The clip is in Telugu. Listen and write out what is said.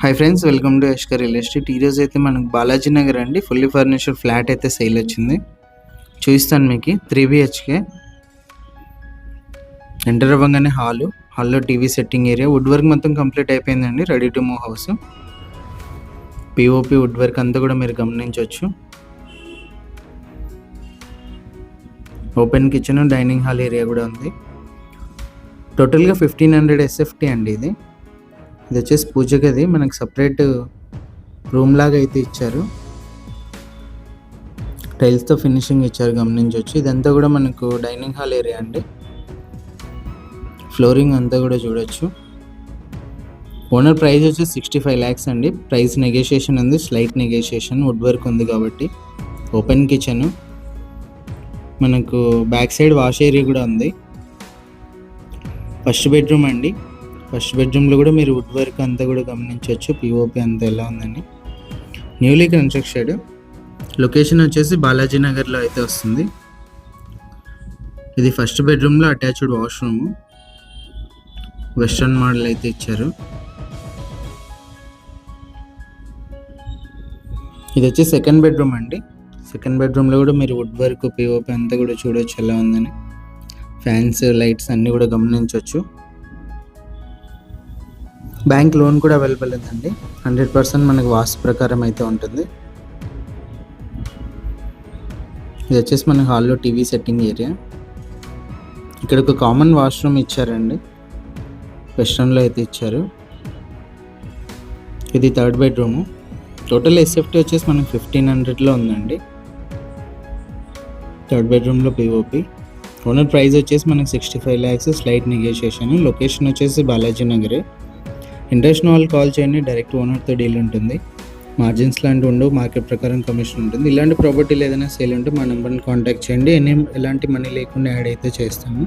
Hi friends, welcome to Yashkar real estate. ఈరోజు అయితే మనకు బాలాజీ నగర్ అండి ఫుల్లీ ఫర్నిచర్ ఫ్లాట్ అయితే సేల్ వచ్చింది. చూపిస్తాను మీకు. 3 BHK. ఎంటర్ అవ్వగానే హాల్లో TV setting area, wood work మొత్తం కంప్లీట్ అయిపోయిందండి. Ready to move house. POP wood work అంతా కూడా మీరు గమనించవచ్చు. Open kitchen, dining hall area కూడా ఉంది. టోటల్గా 1500 SFT అండి. ఇది వచ్చేసి పూజ గది. మనకు సపరేట్ రూమ్ లాగా అయితే ఇచ్చారు. టైల్స్తో ఫినిషింగ్ ఇచ్చారు, గమనించవచ్చు. ఇదంతా కూడా మనకు డైనింగ్ హాల్ ఏరియా అండి. ఫ్లోరింగ్ అంతా కూడా చూడొచ్చు. ఓనర్ ప్రైస్ వచ్చి 65 lakhs అండి. ప్రైస్ నెగోషియేషన్ ఉంది, స్లైట్ నెగోషియేషన్. వుడ్ వర్క్ ఉంది కాబట్టి. ఓపెన్ కిచెన్, మనకు బ్యాక్ సైడ్ వాష్ ఏరియా కూడా ఉంది. ఫస్ట్ బెడ్రూమ్ అండి. ఫస్ట్ బెడ్రూమ్లో కూడా మీరు వుడ్ వర్క్ అంతా కూడా గమనించవచ్చు. పిఓపి అంతా ఎలా ఉందండి. Newly constructed. లొకేషన్ వచ్చేసి బాలాజీ నగర్లో అయితే వస్తుంది. ఇది ఫస్ట్ బెడ్రూమ్లో అటాచ్డ్ వాష్రూమ్. వెస్ట్రన్ మోడల్ అయితే ఇచ్చారు. ఇది వచ్చి సెకండ్ బెడ్రూమ్ అండి. సెకండ్ బెడ్రూమ్లో కూడా మీరు వుడ్ వర్క్, పిఓపి అంతా కూడా చూడొచ్చు ఎలా ఉందని. ఫ్యాన్స్, లైట్స్ అన్నీ కూడా గమనించవచ్చు. బ్యాంక్ లోన్ కూడా అవైలబుల్ ఉందండి. 100% మనకు వాస్తు ప్రకారం అయితే ఉంటుంది. ఇది వచ్చేసి మన హాల్లో టీవీ సెట్టింగ్ ఏరియా. ఇక్కడ ఒక కామన్ వాష్రూమ్ ఇచ్చారండి. వెస్ట్రన్లో అయితే ఇచ్చారు. ఇది థర్డ్ బెడ్రూము. టోటల్ SFT వచ్చేసి మనకు 1500లో ఉందండి. థర్డ్ బెడ్రూమ్లో పిఓపి. ఓనర్ ప్రైస్ వచ్చేసి మనకు 65 lakhs, స్లైట్ నెగోషియేషన్. లొకేషన్ వచ్చేసి బాలాజీ నగరే. ఇంట్రెస్ట్ వాళ్ళు కాల్ చేయండి. డైరెక్ట్ ఓనర్తో డీల్ ఉంటుంది. మార్జిన్స్ లాంటివి ఉండవు. మార్కెట్ ప్రకారం కమిషన్ ఉంటుంది. ఇలాంటి ప్రాపర్టీలు ఏదైనా సేల్ ఉంటే మా నెంబర్ని కాంటాక్ట్ చేయండి. ఎలాంటి మనీ లేకుండా యాడ్ అయితే చేస్తాము.